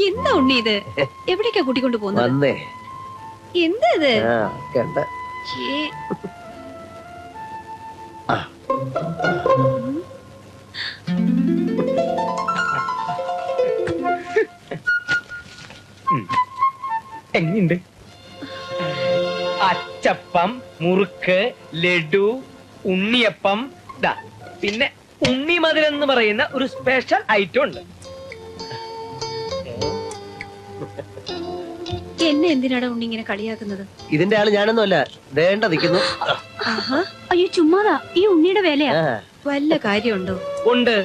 എന്താ ഉണ്ണി ഇത്? എവിടേക്കാ കൂട്ടിക്കൊണ്ട് പോകുന്നത്? എന്താ ഇത്? എങ്ങുണ്ട്? അച്ചപ്പം, മുറുക്ക്, ലഡു, ഉണ്ണിയപ്പം, പിന്നെ ഉണ്ണിമധുരം എന്ന് പറയുന്ന ഒരു സ്പെഷ്യൽ ഐറ്റം ഉണ്ട്. എന്നെ എന്തിനാണ് ഉണ്ണി ഇങ്ങനെ കളിയാക്കുന്നത്? ഇതിന്റെ ആള് ഞാനൊന്നുമല്ല, വേണ്ട നിൽക്കുന്നു. അയ്യോ ചുമ്മാതാ, ഈ ഉണ്ണിയുടെ വേലയാ. വല്ല കാര്യമുണ്ടോ? ഉണ്ട്,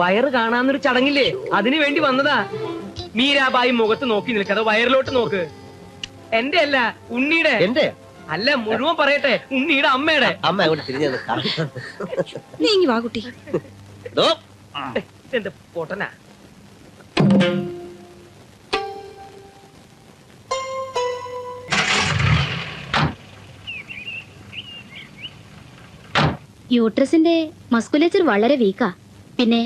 വയറ് കാണാന്നൊരു ചടങ്ങില്ലേ, അതിനു വേണ്ടി വന്നതാ. മീരാബായി മുഖത്ത് നോക്കി നിൽക്കാതെ വയറിലോട്ട് നോക്ക്. എന്റെ അല്ല, ഉണ്ണിയുടെ. എന്റെ അല്ല, മുഴുവൻ പറയട്ടെ, ഉണ്ണിയുടെ അമ്മയുടെ. അമ്മ അങ്ങോട്ട് തിരിഞ്ഞു നീങ്ങി വാ കുട്ടി. എന്താ പൊട്ടനാ? യൂട്രസിന്റെ മസ്കുലേച്ചർ വളരെ വീക്കാ. പിന്നെ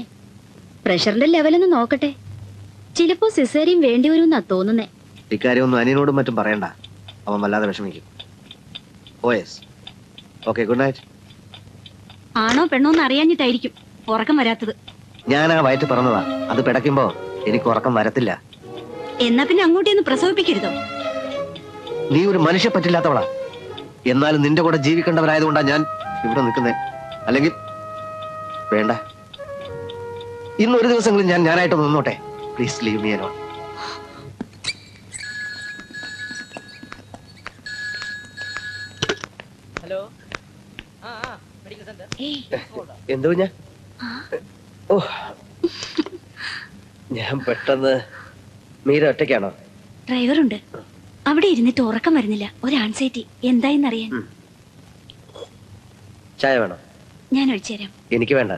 പ്രഷറിന്റെ ലെവലൊന്ന് നോക്കട്ടെ. ചിലപ്പോ സിസേറിയൻ വേണ്ടി വരുമെന്നാ തോന്നുന്നേ. ഇക്കാര്യമൊന്നും അനിയനോടും മറ്റും പറയണ്ട, അവൻ വല്ലാതെ വിഷമിക്കും. Okay, good night. ആണോ പെണ്ണോന്ന് അറിയാഞ്ഞിട്ടായിരിക്കും ഉറക്കം വരാത്തത്. ഞാൻ ആ വയറ്റ് പറഞ്ഞതാ, അത് പിടയ്ക്കുമ്പോ എനിക്ക് ഉറക്കം വരത്തില്ല. എന്നാ പിന്നെ അങ്ങോട്ടൊന്ന് പ്രസവിപ്പിക്കരുതോ? നീ ഒരു മനുഷ്യ പറ്റില്ലാത്തവളാ. എന്നാലും നിന്റെ കൂടെ ജീവിക്കേണ്ടവരായതുകൊണ്ടാ ഞാൻ ഇവിടെ നിൽക്കുന്നേ. അല്ലെങ്കിൽ വേണ്ട, ഇന്നൊരു ദിവസങ്ങളിൽ ഞാനായിട്ട് നിന്നോട്ടെ. Please leave me alone. Hello, എന്തോ ഞാൻ പെട്ടെന്ന്. മീര ഒറ്റയ്ക്കാണോ? ഡ്രൈവറുണ്ട്. അവിടെ ഇരുന്നിട്ട് ഉറക്കം വരുന്നില്ല, ഒരു ആൻസൈറ്റി. എന്തായെന്നറിയാൻ. ചായ വേണോ? ഞാൻ ഒഴിച്ചുതരാം. എനിക്ക് വേണ്ട.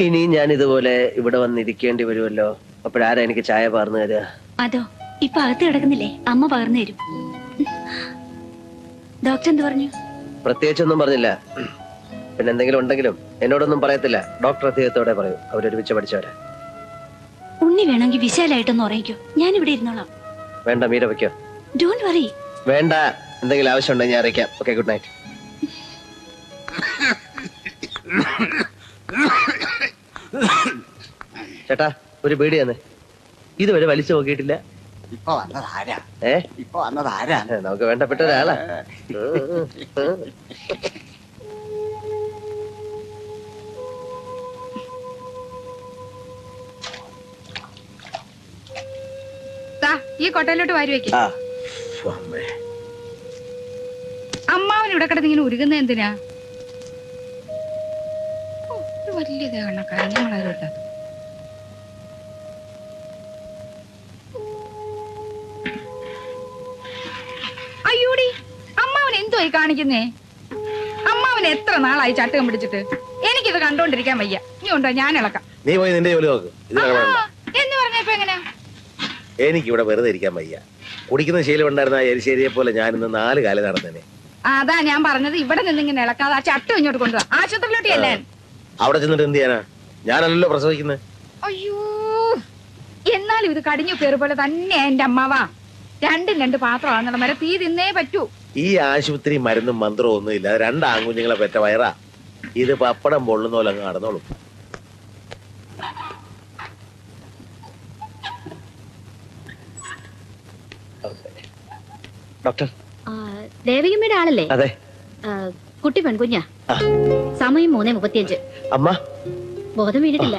ഇനി ഞാൻ ഇതുപോലെ ഇവിടെ വന്നിരിക്കേണ്ടി വരുമല്ലോ. അപ്പോഴാരാ എനിക്ക് ചായ പകർന്നു തരിക? അതോ, ഇപ്പൊ അകത്ത് കിടക്കുന്നില്ലേ, അമ്മ പകർന്നു തരും. ഡോക്ടർ എന്ത് പറഞ്ഞു? പ്രത്യേകിച്ചൊന്നും പറഞ്ഞില്ല. പിന്നെ എന്തെങ്കിലും ഉണ്ടെങ്കിലും എന്നോടൊന്നും പറയത്തില്ല. ഡോക്ടർ അദ്ദേഹത്തോടെ പറയൂ, അവരൊരുമിച്ച് പഠിച്ചവരാ. ഉണ്ണി വേണമെങ്കിൽ വിശാലായിട്ടൊന്ന് ഉറങ്ങിക്കോ, ഞാൻ ഇവിടെ ഇരുന്നോളാം. വേണ്ട, മീര വയ്ക്കോ. Don't worry. വേണ്ട, എന്തെങ്കിലും ആവശ്യമുണ്ടെങ്കിൽ ഞാൻ അറിയിക്കാം. Okay, good night. ചേട്ടാ, ഒരു ബീഡി തന്നെ. ഇതുവരെ വലിച്ചു നോക്കിയിട്ടില്ല. ഇപ്പൊ വന്നതാരാ? നമുക്ക് വേണ്ടപ്പെട്ട ഒരാളാ. ഈ കൊട്ടയിലോട്ട് വാരി വെക്ക. അമ്മാവൻ ഇവിടെ കിടന്ന് ഇങ്ങനെ ഉരുകുന്ന എന്തിനാ? വലിയ ദേവണ്ണക്കാരൻ ഞങ്ങളാരോട്ടാ. അയ്യോടി, അമ്മാവൻ എന്തുവായി കാണിക്കുന്നേ? അമ്മാവൻ എത്ര നാളായി ചട്ടകം പിടിച്ചിട്ട്? എനിക്കിത് കണ്ടോണ്ടിരിക്കാൻ വയ്യ. നീ ഉണ്ടോ, ഞാൻ ഇളക്കാം. നീ പോയി നിന്റെ ജോലി നോക്ക്. എന്ന് പറഞ്ഞപ്പോ എങ്ങനെ? എനിക്ക് ഇവിടെ വെറുതെ ഇരിക്കാൻ വയ്യ. കുടിക്കുന്ന ശീലം ഉണ്ടായിരുന്ന എരിശ്ശേരിയെ പോലെ ഞാൻ ഇന്ന് 4 കാലം നടന്നേനെ. അതാ ഞാൻ പറഞ്ഞത്, ഇവിടെ നിന്ന് ഇങ്ങനെ ഇളക്കാതെ ആ ചട്ടം ഇങ്ങോട്ട് കൊണ്ടുവാ. ആശുപത്രിയിലോട്ട് അല്ലേ? അവിടെ ചെന്നിട്ട് എന്ത് ചെയ്യാനാ? ഞാനല്ലല്ലോ പ്രസവിക്കുന്നത്. അയ്യോ, എന്നാലും ഇത് കടിഞ്ഞു കയറി പോലെ തന്നെ എന്റെ അമ്മാവാ. 2 പാത്രമാണെന്നുള്ള മരം തീ തിന്നേ പറ്റൂ. ഈ ആശുപത്രി മരുന്നും മന്ത്രവും ഒന്നും ഇല്ല. 2 ആൺകുഞ്ഞുങ്ങളെ പെറ്റ വയറാ. ഇത് പപ്പടം പൊള്ളുന്ന പോലെ അങ്ങ് നടന്നോളും. ഡോക്ടർ, ദേവികമ്മയുടെ ആളല്ലേ? അതെ. കുട്ടി പെൺകുഞ്ഞാ. സമയം 3:35. അമ്മ ബോധം വീണിട്ടില്ല.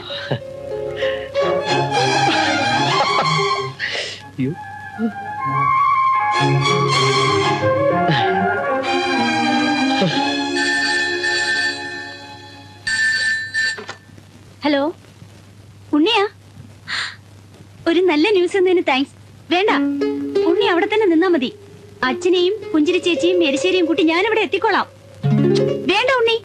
ഹലോ, ഉണ്ണിയാ? ഒരു നല്ല ന്യൂസ് എന്നതിന് താങ്ക്സ്. വേണ്ട, ഉണ്ണി അവിടെ തന്നെ നിന്നാ മതി. അച്ഛനെയും പുഞ്ചിരി ചേച്ചിയും എരിശ്ശേരിയും കൂട്ടി ഞാനിവിടെ എത്തിക്കോളാം. വേണ്ട ഉണ്ണി.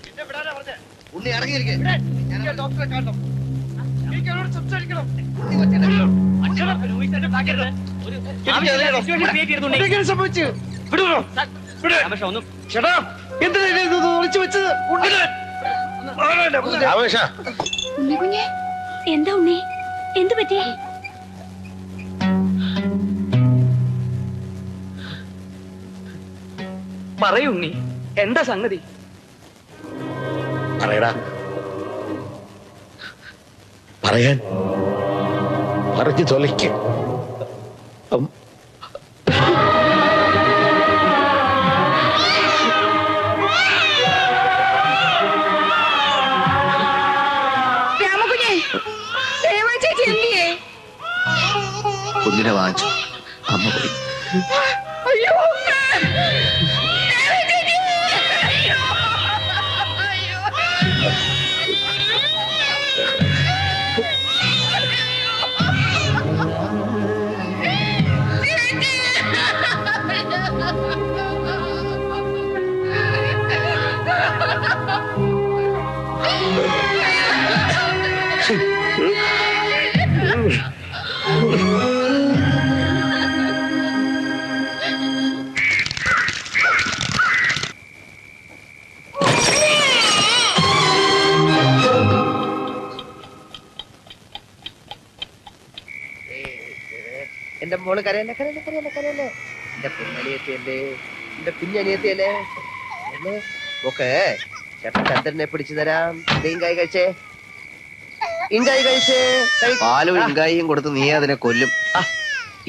എന്നെ വിടാനാ പറഞ്ഞേ? ഉണ്ണി ഇറങ്ങിയിരിക്കെ ഡോക്ടറെ കാണണം എനിക്ക് അവരോട് സംസാരിക്കണം സംഭവിച്ചു ചേട്ടാ എന്തിനാ ഒളിച്ചു വെച്ചത് ആവേശ ഉണ്ണി കുഞ്ഞെ എന്താ ഉണ്ണി എന്തു പറ്റി? പറയുണ്ണി എന്താ സംഗതി? പറയടാ പറയാൻ പറഞ്ഞു തൊലയ്ക്ക് രാമകുഞ്ഞെ ദേവാ ചേച്ചി എന്തിയേ? കുഞ്ഞിനെ വാങ്ങിച്ചു അമ്മ പോയി. അയ്യോ ദേവാ ചേച്ചി! അയ്യോ! അയ്യോ! എന്റെ മോള് കരയല്ലേ കരയല്ലേ കരയല്ലേ കരയല്ലേ എന്റെ പൊന്നനിയത്തിയല്ലേ എന്റെ കുഞ്ഞനിയത്തിയല്ലേ നോക്ക് ചേട്ടൻ ചന്ദ്രനെ പിടിച്ചു തരാം ഇങ്കായി കഴിച്ചേ ഇങ്കായി കഴിച്ചേ പാലും ഇങ്കായിയും കൊടുത്ത് നീ അതിനെ കൊല്ലും.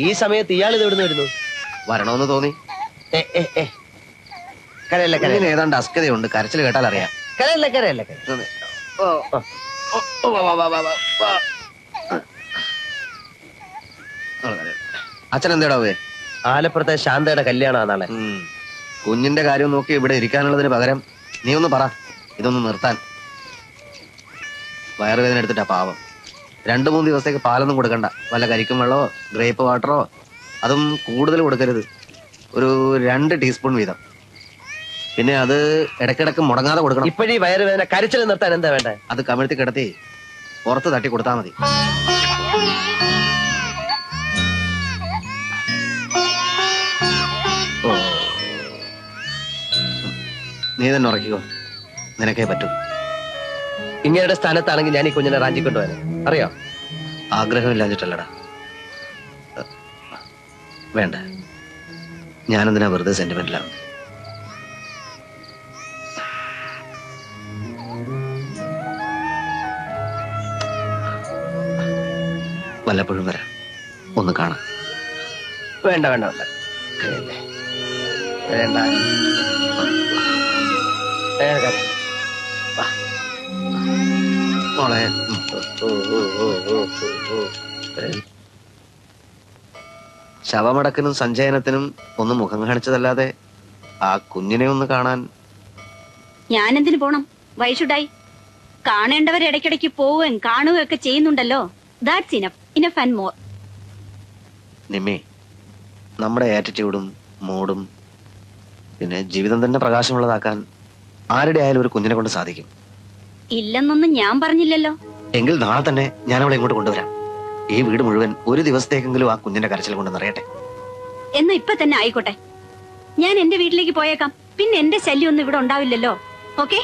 ഈ സമയത്ത് ഇയാൾ ഇത് എവിടുന്ന് വരുന്നു? വരണമെന്ന് തോന്നി. കരയല്ലേ ഇതിന് കരയല്ലേ ഏതാണ്ട് അസ്കതയുണ്ട്, കരച്ചിൽ കേട്ടാൽ അറിയാം. കരയല്ലേ കരയല്ലേ അച്ഛൻ എന്താടാ പോയെ? ആലപ്പുറത്തെ ശാന്തയുടെ കല്യാണമാണ് നാളെ. കുഞ്ഞിന്റെ കാര്യം നോക്കി ഇവിടെ ഇരിക്കാനുള്ളതിന് പകരം നീ ഒന്ന് പറ ഇതൊന്ന് നിർത്താൻ. വയറുവേദന എടുത്തിട്ടാ പാവം. 2-3 ദിവസത്തേക്ക് പാലൊന്നും കൊടുക്കണ്ട. വല്ല കരിക്കും വെള്ളമോ ഗ്രേപ്പ് വാട്ടറോ, അതും കൂടുതൽ കൊടുക്കരുത്. ഒരു 2 ടീസ്പൂൺ വീതം. പിന്നെ അത് ഇടയ്ക്കിടയ്ക്ക് മുടങ്ങാതെ കൊടുക്കണം. ഇപ്പോഴീ വയറുവേദന കരച്ചിൽ നിർത്താൻ എന്താ വേണ്ടേ? അത് കമിഴ്ത്തി കിടത്തി പുറത്ത് തട്ടി കൊടുത്താൽ മതി. ഓ, നീ തന്നെ ഉറക്കിക്കോ, നിനക്കേ പറ്റൂ. ഇങ്ങയുടെ സ്ഥാനത്താണെങ്കിൽ ഞാൻ ഈ കുഞ്ഞിനെ റാഞ്ചി കൊണ്ടുപോകാൻ അറിയോ? ആഗ്രഹമില്ലാഞ്ഞിട്ടല്ലടാ. വേണ്ട, ഞാനെന്തിനാ വെറുതെ സെന്റിമെന്റിലാണ്. വല്ലപ്പോഴും വരാം, ഒന്ന് കാണാം. വേണ്ട വേണ്ട വേണ്ട വേണ്ട മോളെ, ശവമടക്കിനും സഞ്ചയനത്തിനും ഒന്ന് മുഖം കാണിച്ചതല്ലാതെ ആ കുഞ്ഞിനെ ഒന്ന് കാണാൻ ഞാൻ എന്തിനു പോണം? വൈഷുഡായി കാണേണ്ടവർ ഇടയ്ക്കിടയ്ക്ക് പോവുകയും കാണുകയും ഒക്കെ ചെയ്യുന്നുണ്ടല്ലോ. That's enough and more. Nimmi, നമ്മുടെ ആറ്റിറ്റ്യൂഡും മൂഡും പിന്നെ ജീവിതം തന്നെ പ്രകാശമുള്ളതാക്കാൻ ആരുടെ ആയാലും ഒരു കുഞ്ഞിനെ കൊണ്ട് സാധിക്കും. ഇല്ലെന്നൊന്നും ഞാൻ പറഞ്ഞില്ലല്ലോ. എങ്കിൽ നാളെ തന്നെ ഞാൻ അവളെ ഇങ്ങോട്ട് കൊണ്ടുവരാം. ഈ വീട് മുഴുവൻ ഒരു ദിവസത്തേക്കെങ്കിലും ആ കുഞ്ഞിന്റെ കരച്ചിൽ കൊണ്ട് നിറയട്ടെ. എന്നാ ഇപ്പൊ തന്നെ ആയിക്കോട്ടെ. ഞാൻ എന്റെ വീട്ടിലേക്ക് പോയേക്കാം. പിന്നെ എന്റെ ശല്യം ഒന്നും ഇവിടെ ഉണ്ടാവില്ലല്ലോ. ഓക്കെ?